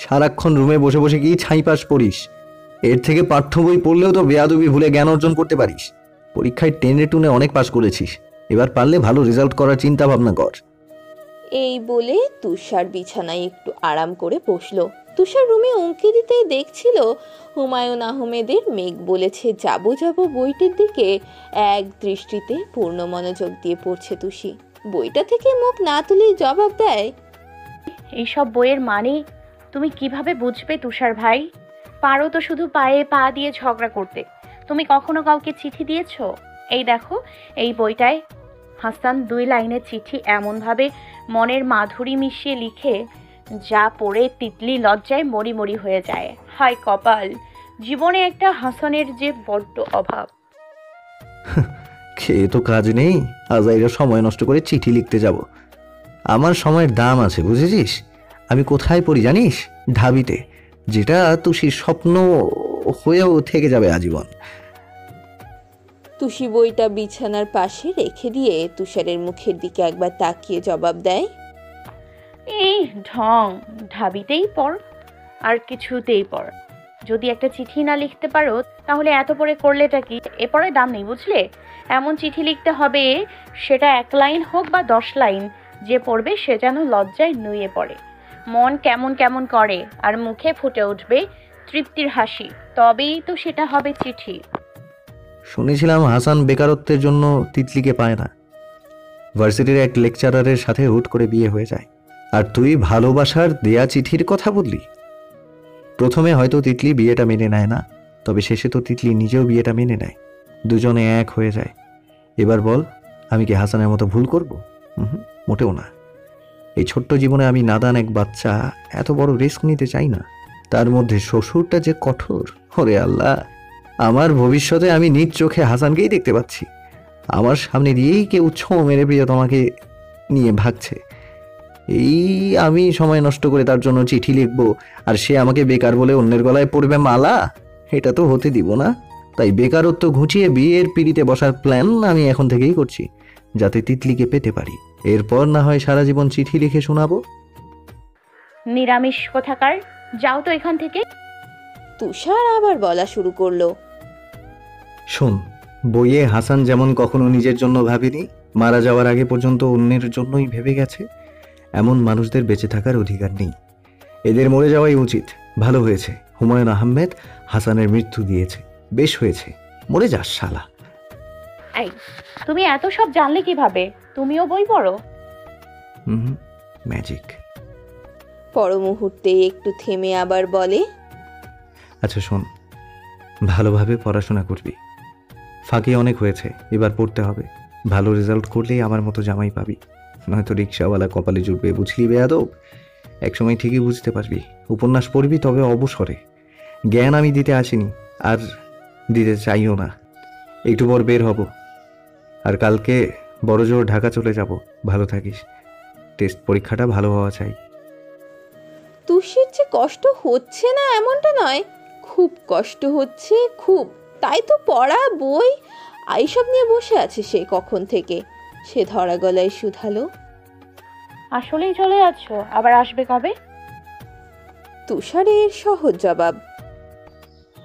সারাক্ষণ রুমে বসে বসে কি ছাইপাস পড়িস? এর থেকে পাঠ্য বই পড়লেও তো বেয়াদবি ভুলে জ্ঞান অর্জন করতে পারিস। পরীক্ষায় টেনে টুনে অনেক পাস করেছিস, এবার পারলে ভালো রেজাল্ট করার চিন্তা ভাবনা কর। এই বলে তুষার বিছানায় একটু আরাম করে বসলো। তুষার রুমে উঁকি দিতেই দেখছিল হুমায়ুন আহমেদের মেঘ বলেছে যাবো যাবো বইটির দিকে এক দৃষ্টিতে পূর্ণ মনোযোগ দিয়ে পড়ছে তুষি। বইটা থেকে মুখ না তুলেই জবাব দেয়, এইসব বইয়ের মানে তুমি কিভাবে বুঝবে তুষার ভাই? পারো তো শুধু পায়ে পা দিয়ে ঝগড়া করতে। তুমি কখনো কাউকে চিঠি দিয়েছো? এই দেখো, এই বইটায় হাসান 2 লাইনের চিঠি এমনভাবে মনের মাধুরী মিশিয়ে লিখে, যা পড়ে তিতলি লজ্জায় মরি মরি হয়ে যায়। হায় কপাল, জীবনে একটা হাসানের যে বড্ড অভাব। খেয়ে তো কাজ নেই, আজাইরা সময় নষ্ট করে চিঠি লিখতে যাব? আমার সময়ের দাম আছে, বুঝেছিস? আমি কোথায় পড়ি জানিস? ঢাবিতে, যেটা তুষির স্বপ্ন হয়েও থেকে যাবে আজীবন। তুষি বইটা বিছানার পাশে রেখে দিয়ে তুষারের মুখের দিকে একবার তাকিয়ে জবাব দেয়, এই ঢং, ঢাবিতেই পড় আর কিছুতেই পড়। যদি একটা চিঠি না লিখতে পারো তাহলে এত পড়ে করলেটা কি? এ পড়ে দাম নেই, বুঝলে? এমন চিঠি লিখতে হবে, সেটা 1 লাইন হোক বা 10 লাইন, যে পড়বে সে যেন লজ্জায় নুয়ে পড়ে, মন কেমন কেমন করে, আর মুখে ফুটে উঠবে তৃপ্তির হাসি। তবেই তো সেটা হবে চিঠি। শুনেছিলাম হাসান বেকারত্বের জন্য তিতলিকে পায় না। ভার্সিটির এক লেকচারারের সাথে হুট করে বিয়ে হয়ে যায়, আর তুই ভালোবাসার দেয়া চিঠির কথা বললি। প্রথমে হয়তো তিতলি বিয়েটা মেনে নেয় না, তবে শেষে তো তিতলি নিজেও বিয়েটা মেনে নেয়, দুজনে এক হয়ে যায়। এবার বল, আমি কি হাসানের মতো ভুল করব? মোটেও না। এই ছোট্ট জীবনে আমি নাদান এক বাচ্চা, এত বড় রিস্ক নিতে চাই না। তার মধ্যে শ্বশুরটা যে কঠোর, ওরে আল্লাহ! আমার ভবিষ্যতে আমি নিজ চোখে হাসানকেই দেখতে পাচ্ছি। আমার সামনে দিয়েই কেউ ছো মেরে প্রিয়তমাকে নিয়ে ভাগছে। এই আমি সময় নষ্ট করে তার জন্য চিঠি লিখবো, আর সে আমাকে বেকার বলে অন্যের গলায় পড়বে মালা? এটা তো হতে দিব না। তাই বেকারত্ব ঘুচিয়ে বিয়ের পিড়িতে বসার প্ল্যান আমি এখন থেকেই করছি, যাতে তিতলিকে পেতে পারি। এরপর না হয় সারা জীবন চিঠি লিখে শোনাবো। নিরামিষ কোথাকার, যাও তো এখান থেকে। তুষার আবার বলা শুরু করলো, শোন, বইয়ে হাসান যেমন কখনো নিজের জন্য ভাবেনি, মারা যাওয়ার আগে পর্যন্ত অন্যের জন্যই ভেবে গেছে, এমন মানুষদের বেঁচে থাকার অধিকার নেই। এদের মরে যাওয়াই উচিত। ভালো হয়েছে হুমায়ুন আহমেদ হাসানের মৃত্যু দিয়েছে, বেশ হয়েছে। মরে যাস শালা। এই, তুমি এত সব জানলে কিভাবে? তুমিও বই পড়ো? ম্যাজিক। পর মুহূর্তে একটু থেমে আবার বলে, আচ্ছা শোন, ভালোভাবে পড়াশোনা করবি। ফাঁকি অনেক হয়েছে, এবার পড়তে হবে। ভালো রেজাল্ট করলেই আমার মতো জামাই পাবি, নয়তো রিক্সাওয়ালা কপালে জুটবে, বুঝলি বেয়াদব? একসময় ঠিকই বুঝতে পারবি। উপন্যাস পড়বি, তবে অবসরে। জ্ঞান আমি দিতে আসিনি, আর দিতে চাইও না। একটু পর বের হব, আর কালকে বড়জোর ঢাকা চলে যাব। ভালো থাকিস। টেস্ট পরীক্ষাটা ভালো হওয়া চাই। তুষির যে কষ্ট হচ্ছে না এমনটা নয়, খুব কষ্ট হচ্ছে, খুব। তাই তো পড়া, বই এইসব নিয়ে বসে আছে সে কখন থেকে। সে ধরা গলায় শুধালো, আসলেই চলে যাচ্ছ? আবার আসবে কবে? তুষারের সহজ জবাব,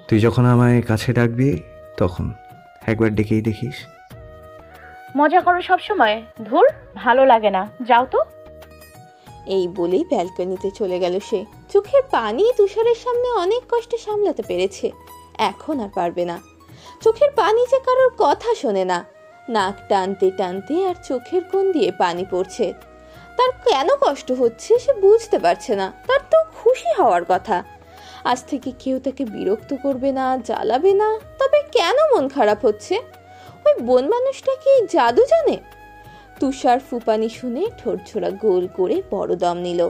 তুই যখন আমায় কাছে ডাকবি তখন একবার ডেকেই দেখিস। মজা করো সব সময়, ধুর, ভালো লাগে না, যাও তো। এই বলেই ব্যালকনিতে চলে গেল সে। চোখের পানি তুষারের সামনে অনেক কষ্টে সামলাতে পেরেছে, এখন আর পারবে না। চোখের পানি যে কারোর কথা শোনে না, নাক টানতে টানতে আর চোখের কোণ দিয়ে পানি পড়ছে। তার কেন কষ্ট হচ্ছে সে বুঝতে পারছে না। তার তো খুশি হওয়ার কথা, আজ থেকে কেউ তাকে বিরক্ত করবে না, জ্বালাবে না। তবে কেন মন খারাপ হচ্ছে? ওই বন মানুষটা কি জাদু জানে? তুষার ফুপানি শুনে ঠোঁট ছোড়া গোল করে বড় দম নিল।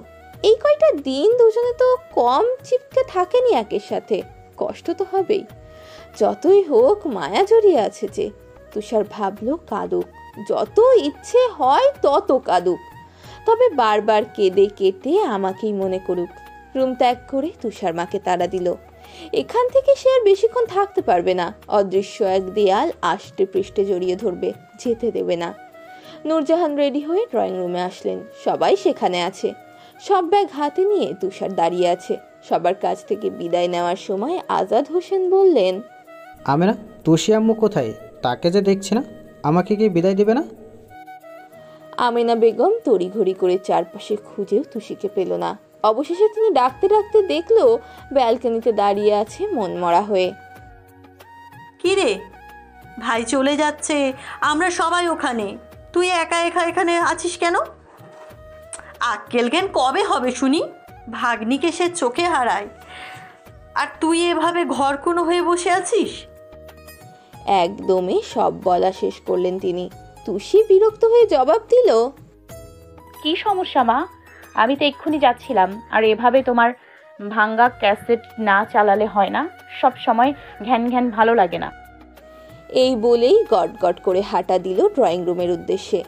এই কয়টা দিন দুজনে তো কম চিপকে থাকেনি একের সাথে, কষ্ট তো হবেই। যতই হোক মায়া জড়িয়ে আছে যে। তুষার ভাবলো কাঁদুক, যত ইচ্ছে হয় তত কাঁদুক, তবে বারবার কেঁদে কেটে আমাকেই মনে করুক। রুম ত্যাগ করে তুষার মাকে তাড়া দিল। এখান থেকে সে আর বেশিক্ষণ থাকতে পারবে না। অদৃশ্য এক দেয়াল আষ্টে পৃষ্ঠে জড়িয়ে ধরবে, যেতে দেবে না। নূরজাহান রেডি হয়ে ড্রয়িং রুমে আসলেন। সবাই সেখানে আছে। সব ব্যাগ হাতে নিয়ে তুষার দাঁড়িয়ে আছে। সবার কাছ থেকে বিদায় নেওয়ার সময় আজাদ হোসেন বললেন, আমেনা, তুষি আম্মু কোথায়? তাকে যে দেখছি না, আমাকে কি বিদায় দেবে না? আমেনা বেগম তড়িঘড়ি করে চারপাশে খুঁজেও তুষিকে পেল না। অবশেষে তিনি ডাকতে ডাকতে দেখলো ব্যালকনিতে দাঁড়িয়ে আছে মনমরা হয়ে। কি রে, ভাই চলে যাচ্ছে, আমরা সবাই ওখানে, তুই একা একা এখানে আছিস কেন? আক্কেল জ্ঞান কবে হবে শুনি? ভাগ্নিকে সে চোখে হারায়, আর তুই এভাবে ঘরকুনো হয়ে বসে আছিস? একদমে সব বলা শেষ করলেন তিনি। তুষি বিরক্ত হয়ে জবাব দিল, কি সমস্যা মা? আমি তো এক্ষুনি যাচ্ছিলাম। আর এভাবে তোমার ভাঙ্গা ক্যাসেট না চালালে হয় না। সব সময় ঘ্যান ঘ্যান ভালো লাগে না। এই বলেই গট গট করে হাঁটা দিল ড্রয়িং রুমের উদ্দেশ্যে।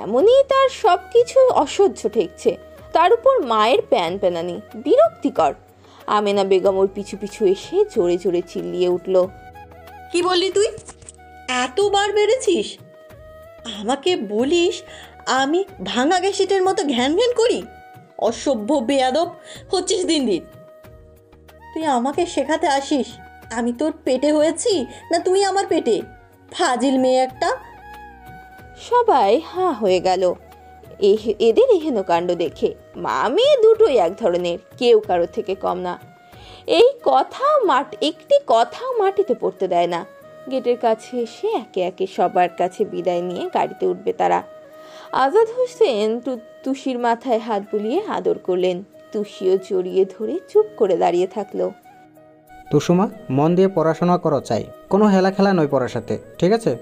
এমনই তার সবকিছু অসহ্য ঠেকছে, তার উপর মায়ের প্যান প্যানানি, বিরক্তিকর। আমেনা বেগম ওর পিছু পিছু এসে জোরে জোরে চিল্লিয়ে উঠল, কি বললি তুই? এতবার বেড়েছিস? আমাকে বলিস আমি ভাঙা গ্যাসেটের মতো ঘ্যান ঘ্যান করি? অসভ্য বেয়াদব হচ্ছিস দিন দিন। তুই আমাকে শেখাতে আসিস আমি তোর পেটে হয়েছি না তুই আমার পেটে? ফাজিল মেয়ে একটা। সবাই হাঁ হয়ে গেল এদের এহেন কাণ্ড দেখে। মা মেয়ে দুটোই এক ধরনের, কেউ কারো থেকে কম না। একটি কথাও মাটিতে পড়তে দেয় না। গেটের কাছে এসে একে একে সবার কাছে বিদায় নিয়ে গাড়িতে উঠবে তারা। আজাদ হোসেন তুষির মাথায় হাত বুলিয়ে আদর করলেন। তুষিও জড়িয়ে ধরে চুপ করে দাঁড়িয়ে থাকলো। তুষুমা, মন দিয়ে পড়াশোনা করো চাই, কোনো হেলা খেলা নয় পড়ার সাথে, ঠিক আছে?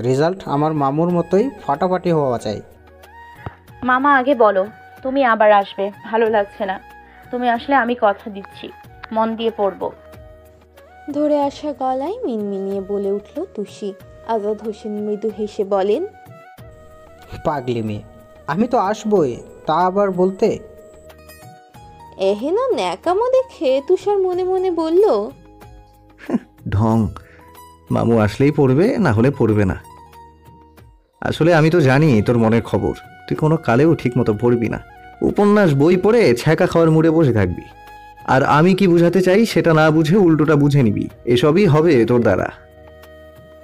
রেজাল্ট আমার মামুর মতোই ফাটাফাটি হওয়া চাই। মামা আগে বলো, তুমি আবার আসবে? ভালো লাগছে না। তুমি আসলে আমি কথা দিচ্ছি মন দিয়ে পড়বো। ধরে আসা গলায় মিনমিনিয়ে বলে উঠল তুষি। আজাদ হোসেন মৃদু হেসে বলেন, পাগলি মেয়ে, আমি তো আসবই, তা আবার বলতে। এহেন ন্যাকামো দেখে তুষার মনে মনে বলল, ঢং, মামু আসলেই পড়বে, না হলে পড়বে না। আসলে আমি তো জানি তোর মনের খবর, তুই কোনো কালেও ঠিক মতো পড়বি না। উপন্যাস বই পড়ে ছ্যাঁকা খাওয়ার মুড়ে বসে থাকবি, আর আমি কি বুঝাতে চাই সেটা না বুঝে উল্টোটা বুঝে নিবি। এসবই হবে তোর দ্বারা।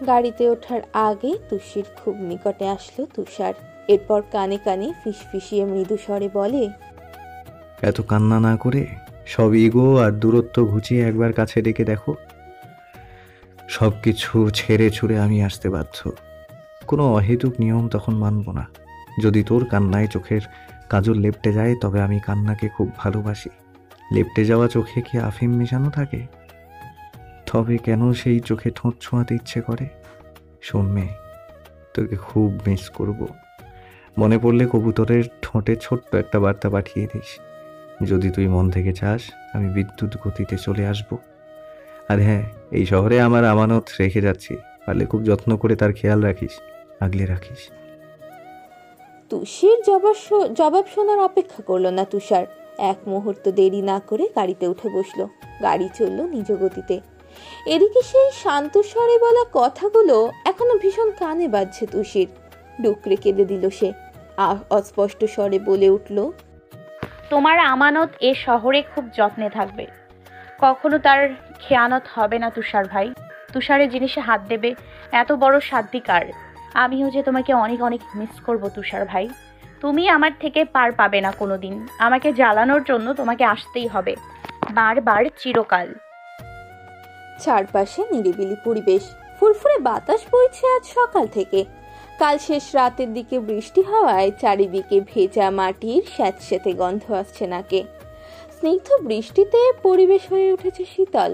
গাড়িতে ওঠার আগে তুষির খুব নিকটে আসলো তুষার। এরপর কানে কানে ফিসফিসিয়ে মৃদু স্বরে বলে, এত কান্না না করে সব ইগো আর দূরত্ব ঘুচিয়ে একবার কাছে ডেকে দেখো। সব কিছু ছেড়ে ছুড়ে আমি আসতে বাধ্য। কোনো অহেতুক নিয়ম তখন মানব না। যদি তোর কান্নায় চোখের কাজল লেপটে যায়, তবে আমি কান্নাকে খুব ভালোবাসি। লেপটে যাওয়া চোখে কি আফিম মেশানো থাকে? তবে কেন সেই চোখে ঠোঁট ছোঁয়াতে ইচ্ছে করে? শোন মেয়ে, তোকে খুব মিস করব। মনে পড়লে কবুতরের ঠোঁটে ছোট্ট একটা বার্তা পাঠিয়ে দিস। যদি তুই মন থেকে চাস, আমি বিদ্যুৎ গতিতে চলে আসব। আর হ্যাঁ, এই শহরে আমার আমানত রেখে যাচ্ছি, পারলে খুব যত্ন করে তার খেয়াল রাখিস, আগলে রাখিস। তুষির জবাব শোনার অপেক্ষা করলো না তুষার। এক মুহূর্ত দেরি না করে গাড়িতে উঠে বসলো। গাড়ি চলল নিজ গতিতে। এদিকে সেই শান্ত স্বরে বলা কথাগুলো এখনো ভীষণ কানে বাজছে তুষির। ডুকরে কেঁদে দিল সে। অস্পষ্ট স্বরে বলে উঠল, তোমার আমানত এ শহরে খুব যত্নে থাকবে, কখনো তার খেয়ানত হবে না তুষার ভাই। তুষারের জিনিসে হাত দেবে এত বড় সাধ্বিকার। আমিও যে তোমাকে অনেক অনেক মিস করব তুষার ভাই। তুমি আমার থেকে পার পাবে না কোনোদিন। আমাকে জ্বালানোর জন্য তোমাকে আসতেই হবে, বারবার, চিরকাল। চারপাশে নিরিবিলি পরিবেশ, ফুরফুরে বাতাস বইছে আজ সকাল থেকে। কাল শেষ রাতের দিকে বৃষ্টি হওয়ায় চারিদিকে ভেজা মাটির স্যাঁতস্যাঁতে গন্ধ আসছে নাকে। স্নিগ্ধ বৃষ্টিতে পরিবেশ হয়ে উঠেছে শীতল।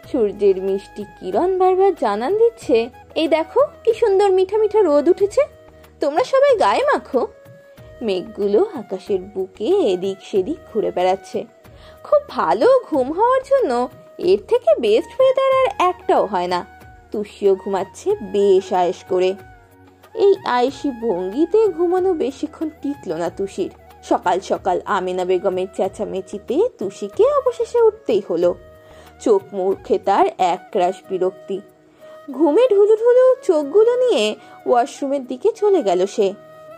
সূর্যের মিষ্টি কিরণ বারবার জানান দিচ্ছে, এই দেখো কি সুন্দর মিঠা মিঠা রোদ উঠেছে, তোমরা সবাই গায়ে মাখো। মেঘগুলো আকাশের বুকে এদিক সেদিক ঘুরে বেড়াচ্ছে। খুব ভালো ঘুম হওয়ার জন্য এর থেকে বেস্ট ওয়েদার আর একটাও হয় না। তুষিও ঘুমাচ্ছে বেশ আয়েশ করে। এই আয়েশি ভঙ্গিতে ঘুমানো বেশিক্ষণ টিকলো না তুষির। সকাল সকাল আমেনা বেগমের চেঁচামেচিতে তুষিকে অবশেষে উঠতেই হলো। চোখ মুখে তার একরাশ বিরক্তি। ঘুমে ঢুলু ঢুলু চোখগুলো নিয়ে ওয়াশরুমের দিকে চলে গেল সে।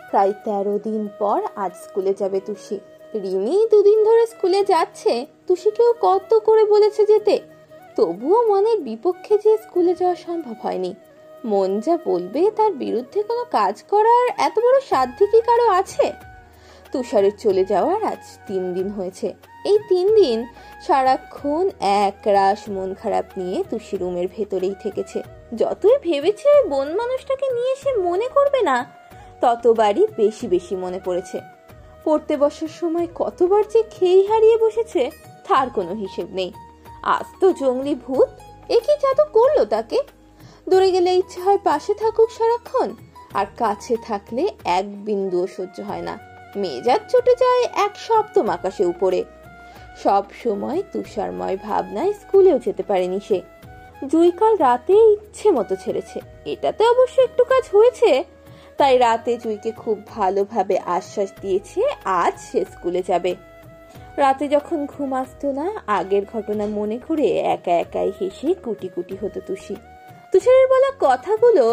প্রায় 13 দিন পর আজ স্কুলে যাবে তুষি। রিমি দুদিন ধরে স্কুলে যাচ্ছে, তুষিকেও কত করে বলেছে যেতে, তবুও মনের বিপক্ষে যে স্কুলে যাওয়া সম্ভব হয়নি। মন যা বলবে তার বিরুদ্ধে কোনো কাজ করার এত বড় সাধ্য কি কারো আছে? তুষারের চলে যাওয়ার আজ 3 দিন হয়েছে। এই 3 দিন সারাক্ষণ এক রাশ মন খারাপ নিয়ে তুষি রুমের ভেতরেই থেকেছে। যতই ভেবেছে ওই বন মানুষটাকে নিয়ে সে মনে করবে না, ততবারই বেশি বেশি মনে পড়েছে। পড়তে বসার সময় কতবার যে খেই হারিয়ে বসেছে তার কোনো হিসেব নেই। আজ তো জঙ্গলি ভূত, এ কি জাদু করলো তাকে? দূরে গেলে ইচ্ছে হয় পাশে থাকুক সারাক্ষণ, আর কাছে থাকলে এক বিন্দুও সহ্য হয় না। মেজাজ চটে যায় এক সপ্তম আকাশে উপরে। সব সময় তুষারময় ভাবনায় স্কুলেও যেতে পারেনি সে। জুই কাল রাতে ইচ্ছে মতো ছেড়েছে, এটাতে অবশ্য একটু কাজ হয়েছে। তাই রাতে জুইকে খুব ভালোভাবে আশ্বাস দিয়েছে আজ সে স্কুলে যাবে। রাতে যখন ঘুম আসতো না, আগের ঘটনা মনে করে একা একাই হেসে কুটি কুটি হতো তুষি। তুষারের বলা কথাগুলো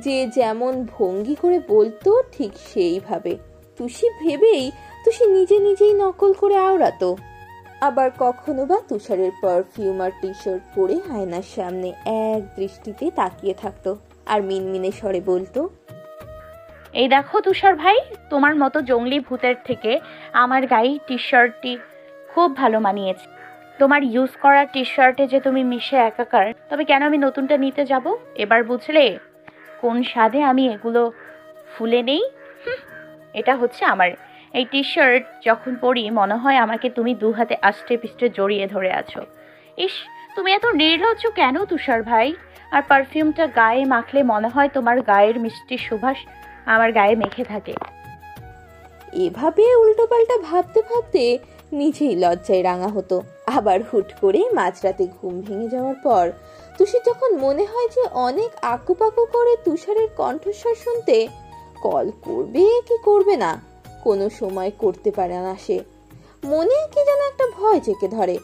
যে যেমন ভঙ্গি করে বলতো ঠিক সেইভাবে তুষি ভেবেই তুষি নিজে নিজেই নকল করে আওড়াতো। আবার কখনো বা তুষারের পারফিউম আর টি শার্ট পরে আয়নার সামনে এক দৃষ্টিতে তাকিয়ে থাকতো আর মিনমিনে স্বরে বলতো, এই দেখো তুষার ভাই, তোমার মতো জঙ্গলি ভূতের থেকে আমার গায়ে টি শার্টটি খুব ভালো মানিয়েছে। তোমার ইউজ করা টি শার্টে যে তুমি মিশে একাকার, তবে কেন আমি নতুনটা নিতে যাব? এবার বুঝলে কোন স্বাদে আমি এগুলো ফুলে নেই? এটা হচ্ছে আমার। এই টি শার্ট যখন পরি মনে হয় আমাকে তুমি 2 হাতে আষ্টে পিষ্টে জড়িয়ে ধরে আছো। ইস, তুমি এত নির্লজ্জ কেন তুষার ভাই? আর পারফিউমটা গায়ে মাখলে মনে হয় তোমার গায়ের মিষ্টি সুবাস আমার গায়ে মেখে থাকে। এভাবে উল্টোপাল্টা ভাবতে ভাবতে নিজেই লজ্জায় রাঙা হতো। আবার হুট করে মাঝরাতে ঘুম ভেঙে যাওয়ার পর তুষির যখন মনে হয় যে অনেক আকুপাকু করে তুষারের কণ্ঠস্বর শুনতে, কল করবে কি করবে না, কোনো সময় করতে পারে না সে। মনে কি যেন একটা ভয় চেকে ধরে।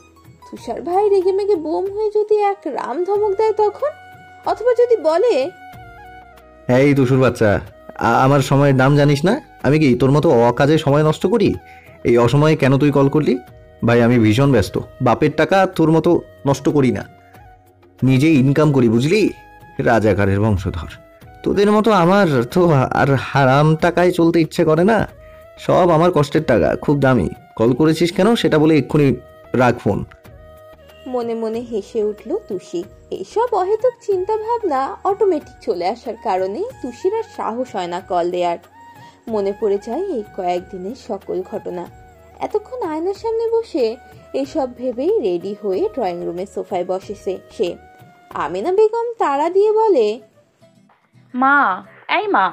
তুষার ভাই রেগে মেগে বোম হয়ে যদি এক রাম ধমক দেয় তখন, অথবা যদি বলে, এই দুশুর বাচ্চা, আমার সময়ের দাম জানিস না? আমি কি তোর মতো অকাজে সময় নষ্ট করি? এই অসময়ে কেন তুই কল করলি? ভাই আমি ভীষণ ব্যস্ত, বাপের টাকা তোর মতো নষ্ট করি না, নিজে ইনকাম করি বুঝলি, রাজাকারের বংশধর। তোদের মতো আমার তো আর হারাম টাকায় চলতে ইচ্ছে করে না, সব আমার কষ্টের টাকা, খুব দামি। কল করেছিস কেন সেটা বলে এক্ষুনি রাখ ফোন। মনে মনে হেসে উঠল তুষি। এসব অহেতুক চিন্তা ভাবনা অটোমেটিক চলে আসার কারণে তুষির আর সাহস হয় না কল দেয়ার। মনে পড়ে যায় এই কয়েকদিনের সকল ঘটনা। এতক্ষণ আয়নার সামনে বসে এইসব ভেবেই রেডি হয়ে ড্রয়িং রুমের সোফায় বসেছে সে। আমিনা বেগম তাড়া দিয়ে বলে, মা, এই মা,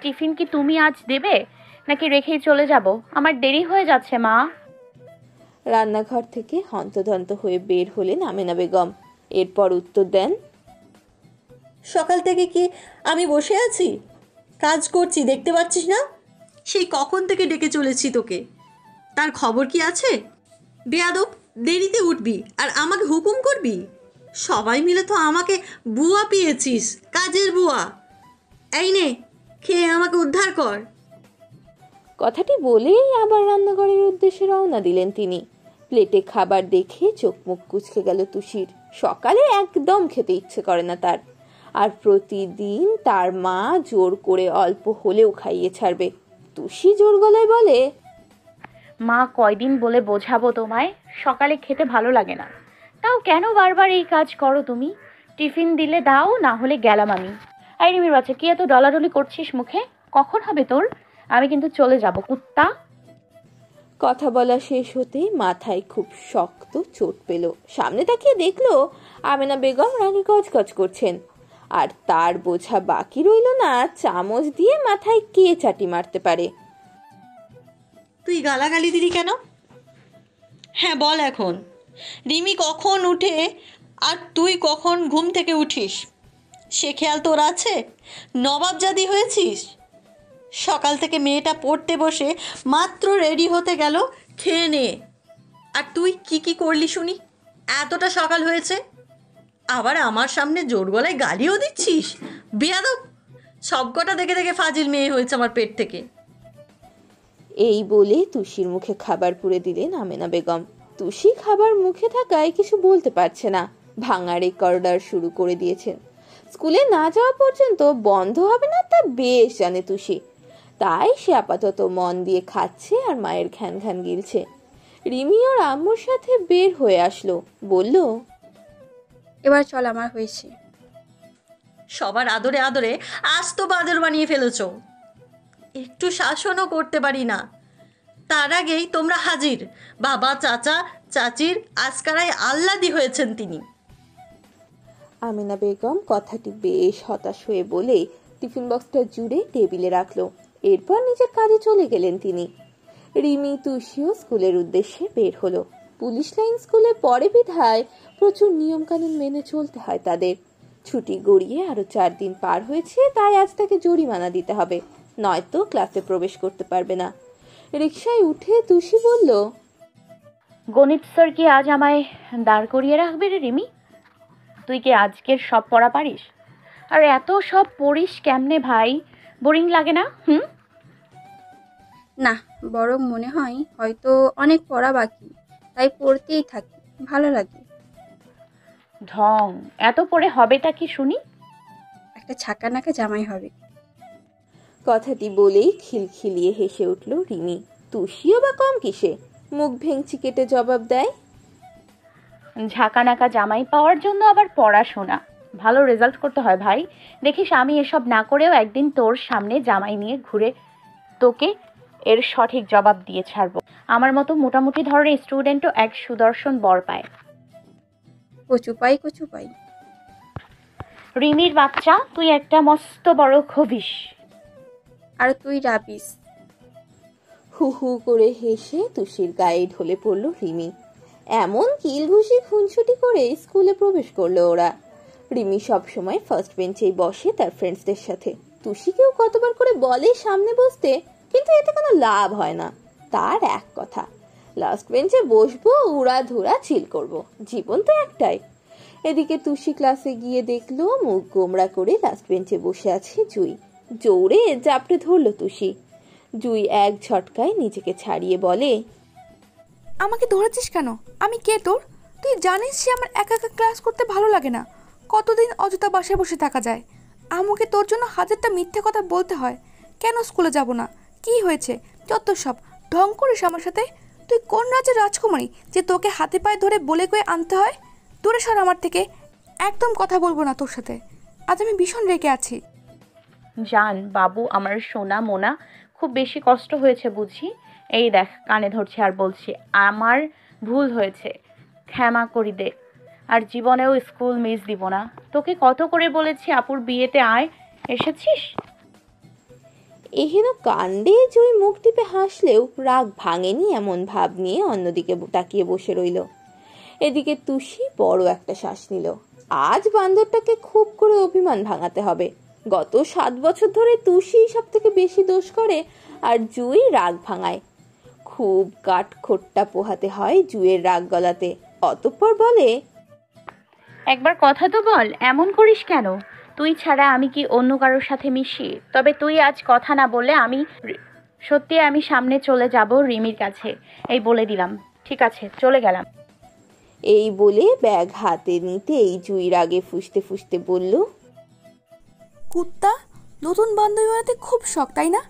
টিফিন কি তুমি আজ দেবে নাকি রেখেই চলে যাব? আমার দেরি হয়ে যাচ্ছে মা। রান্নাঘর থেকে হন্তদন্ত হয়ে বের হলেন আমিনা বেগম। এরপর উত্তর দেন, সকাল থেকে কি আমি বসে আছি? কাজ করছি, দেখতে পাচ্ছিস না? সেই কখন থেকে ডেকে চলেছি তোকে, তার খবর কি আছে? বেয়াদব, দেরিতে উঠবি আর আমাকে হুকুম করবি? সবাই মিলে তো আমাকে বুয়া পেয়েছিস, কাজের বুয়া। এই নে, খেয়ে আমাকে উদ্ধার কর। কথাটি বলেই আবার রান্নাঘরের উদ্দেশ্যে রওনা দিলেন তিনি। প্লেটে খাবার দেখে চোখ মুখ কুঁচকে গেল তুষির। সকালে একদম খেতে ইচ্ছে করে না তার, আর প্রতিদিন তার মা জোর করে অল্প হলেও খাইয়ে ছাড়বে। তুষি জোর গলায় বলে, মা, কয়দিন বলে বোঝাবো তোমায়, সকালে খেতে ভালো লাগে না, তাও কেন বারবার এই কাজ করো তুমি? টিফিন দিলে দাও, না হলে গেলাম আমি। এই রিমির বাচ্চা, কি এত ডলাডলি করছিস মুখে? কখন হবে তোর? আমি কিন্তু চলে যাব, কুত্তা। কথা বলা শেষ হতেই মাথায় খুব শক্ত চোট পেল। সামনে তাকিয়ে দেখলো আমেনা বেগম রানী গজগজ করছেন, আর তার বোঝা বাকি রইল না চামচ দিয়ে মাথায় কে চাটি মারতে পারে। তুই গালাগালি দিলি কেন? হ্যাঁ বল এখন। রিমি কখন উঠে আর তুই কখন ঘুম থেকে উঠিস সে খেয়াল তোর আছে? নবাবজাদি হয়েছিস? সকাল থেকে মেয়েটা পড়তে বসে মাত্র রেডি হতে গেল, খেয়ে নে। আর তুই কি কি করলি শুনি? এতটা সকাল হয়েছে, আবার আমার সামনে জোর গলায় গালিও দিচ্ছিস? বেয়াদব, সবকটা দেখে দেখে ফাজিল মেয়ে হয়েছে আমার পেট থেকে। এই বলে তুষির মুখে খাবার পুরে দিলেন আমেনা বেগম। তুষি খাবার মুখে থাকায় কিছু বলতে পারছে না। ভাঙা রেকর্ডার শুরু করে দিয়েছেন। স্কুলে না যাওয়া পর্যন্ত বন্ধ হবে না তা বেশ জানে তুষি। তাই সে আপাতত মন দিয়ে খাচ্ছে আর মায়ের ঘ্যান ঘ্যান গিলছে। রিমি ওর আম্মুর সাথে বের হয়ে আসলো, বলল, এবার চল, আমার হয়েছে। সবার আদরে আদরে আজ তো বাদর বানিয়ে ফেলেছো। একটু শাসনও করতে পারি না। তার আগেই তোমরা হাজির। বাবা, চাচা, চাচির আজকারায় আহ্লাদি হয়েছেন তিনি। আমেনা বেগম কথাটি বেশ হতাশ হয়ে বলে টিফিন বক্সটা জুড়ে টেবিলে রাখলো। এরপর নিজের কাজে চলে গেলেন তিনি। রিমি তুষিও স্কুলের উদ্দেশ্যে বের হলো। পুলিশ লাইন স্কুলে পড়ে বিধায় প্রচুর নিয়মকানুন মেনে চলতে হয় তাদের। ছুটি গড়িয়ে আরো 4 দিন পার হয়েছে, তাই আজ তাকে জরিমানা দিতে হবে, নয়তো ক্লাসে প্রবেশ করতে পারবে না। রিকশায় উঠে তুষি বলল, গণিত স্যার কি আজ আমায় দাঁড় করিয়ে রাখবে রে রিমি? তুই কি আজকের সব পড়া পারিস? আর এত সব পড়িস কেমনে ভাই? বোরিং লাগে না? না, বরং মনে হয় হয়তো অনেক পড়া বাকি, তাই পড়তেই থাকি, ভালো লাগে। ঢং, এত পড়ে হবেটা কি শুনি? একটা ছাকা নাকা জামাই হবে। কথাটি বলেই খিলখিলিয়ে হেসে উঠল রিমি। তুষিও বা কম কিসে, মুখ ভেঙচি কেটে জবাব দেয়, ঝাঁকানাকা জামাই পাওয়ার জন্য আবার পড়াশোনা, ভালো রেজাল্ট করতে হয় ভাই। দেখিস আমি এসব না করেও একদিন তোর সামনে জামাই নিয়ে ঘুরে তোকে এর সঠিক জবাব দিয়ে ছাড়বো। আমার মতো মোটামুটি ধরনের স্টুডেন্টও এক সুদর্শন বর পায়। কচু পাই, কচু পাই। রিমির বাচ্চা, তুই একটা মস্ত বড় খবিস। আর তুই রাবিস। হু হু করে হেসে তুষির গায়ে ঢলে পড়ল রিমি। এমন কিলঘুষি খুনছুটি করে স্কুলে প্রবেশ করলো ওরা। রিমি সবসময় ফার্স্ট বেঞ্চেই বসে তার ফ্রেন্ডসদের সাথে। তুষিকেও কতবার করে বলে সামনে বসতে, কিন্তু এতে কোনো লাভ হয় না। তার এক কথা, লাস্ট বেঞ্চে বসবো, উড়াধুরা চিল করব, জীবন তো একটাই। এদিকে তুষি ক্লাসে গিয়ে দেখলো মুখ গোমড়া করে লাস্ট বেঞ্চে বসে আছে জুই। জোরে জাপটে ধরল তুষি। জুই এক ঝটকায় নিজেকে ছাড়িয়ে বলে, আমাকে ধরেছিস কেন? আমি কে তোর? তুই জানিস যে আমার একা একা ক্লাস করতে ভালো লাগে না। কতদিন অযথা বাসায় বসে থাকা যায়? আমাকে তোর জন্য হাজারটা মিথ্যে কথা বলতে হয়। কেন স্কুলে যাব না? কি হয়েছে? যত সব ঢং করিস আমার সাথে। তুই কোন রাজ্যের রাজকুমারী যে তোকে হাতে পায়ে ধরে বলে কয়ে আনতে হয়? দূরে সর আমার থেকে, একদম কথা বলবো না তোর সাথে। আজ আমি ভীষণ রেগে আছি। জান বাবু, আমার সোনা মোনা, খুব বেশি কষ্ট হয়েছে বুঝি। এই দেখ কানে ধরছে আর বলছি আমার ভুল হয়েছে, ক্ষমা করি দে। আর জীবনেও স্কুল মিস দিব না। তোকে কত করে বলেছি আপুর বিয়েতে আয়, এসেছিস? এহেন কাণ্ডে জুই মুখ টিপে হাসলেও রাগ ভাঙেনি এমন ভাব নিয়ে অন্যদিকে তাকিয়ে বসে রইল। এদিকে তুষি বড় একটা শ্বাস নিল। আজ বান্দরটাকে খুব করে অভিমান ভাঙাতে হবে। গত 7 বছর ধরে তুষি সব থেকে বেশি দোষ করে আর জুই রাগ ভাঙায়। খুব কাঠখোট্টা পোহাতে হয় জুয়ের রাগ গলাতে। অতঃপর বলে, একবার কথা তো বল, এমন করিস কেন? তুই ছাড়া আমি কি অন্য কারোর সাথে মিশি? তবে তুই আজ কথা না বললে সত্যি আমি সামনে চলে যাব রিমির কাছে, এই বলে দিলাম। ঠিক আছে, চলে গেলাম। এই বলে ব্যাগ হাতে নিতেই জুই রাগে ফুঁসতে ফুঁসতে বলল, কুত্তা, নতুন বান্ধবী বানাতে খুব শখ তাই না?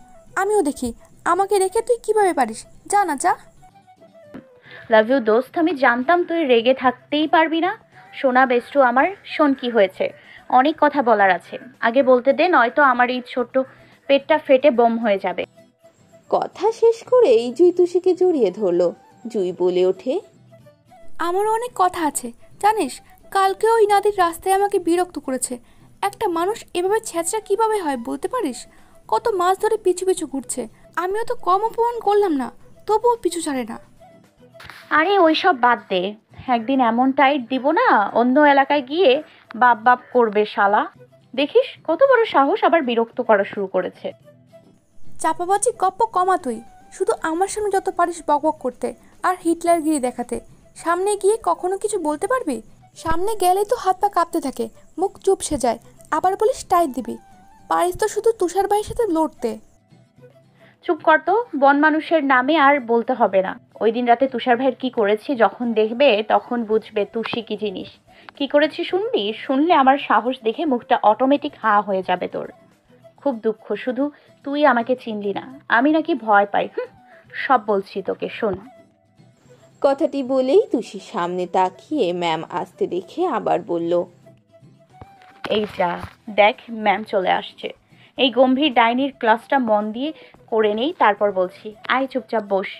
আমিও দেখি, আমাকে রেখে তুই কিভাবে পারিস। যা না যা। লাভ ইউ দোস্ত, আমি জানতাম তুই রেগে থাকতেই পারবি না। সোনা বেস্টু আমার, শোন কি হয়েছে, অনেক কথা বলার আছে, আগে বলতে দে, নয়তো আমার এই ছোট্ট পেটটা ফেটে বোম হয়ে যাবে। কথা শেষ করেই জুই তুষিকে জড়িয়ে ধরলো। জুই বলে ওঠে, আমারও অনেক কথা আছে জানিস। কালকে ওই নদীর রাস্তায় আমাকে বিরক্ত করেছে। একটা মানুষ এভাবে ছেঁচড়া কিভাবে হয় বলতে পারিস? কত মাস ধরে পিছু পিছু ঘুরছে। আমিও তো কম অপমান করলাম না, তবুও পিছু ছাড়ে না। আরে ওইসব বাদ দে, একদিন এমন টাইট দিব না অন্য এলাকায় গিয়ে বাপ বাপ করবে শালা। দেখিস কত বড় সাহস, আবার বিরক্ত করা শুরু করেছে। চাপাবাজি গপ্প কমা তুই। শুধু আমার সামনে যত পারিস বকবক করতে আর হিটলারগিরি দেখাতে। সামনে গিয়ে কখনো কিছু বলতে পারবি? সামনে গেলেই তো হাত পা কাঁপতে থাকে, মুখ চুপসে যায়, আবার বলিস টাইট দিবি। পারিস তো শুধু তুষার ভাইয়ের সাথে লড়তে। চুপ কর তো, বন মানুষের নামে আর বলতে হবে না। ওই দিন রাতে তুষার ভাইয়ের কি করেছি যখন দেখবে তখন বুঝবে তুষি কি জিনিস। কি করেছি শুনবি? শুনলে আমার সাহস দেখে মুখটা অটোমেটিক হা হয়ে যাবে তোর। খুব দুঃখ, শুধু তুই আমাকে চিনলি না। আমি নাকি ভয় পাই? সব বলছি তোকে, শোন। কথাটি বলেই তুষির সামনে তাকিয়ে ম্যাম আসতে দেখে আবার বলল, এই যা দেখ, ম্যাম চলে আসছে। এই গম্ভীর ডাইনির ক্লাসটা মন দিয়ে করে নেই, তারপর বলছি। আয় চুপচাপ বস।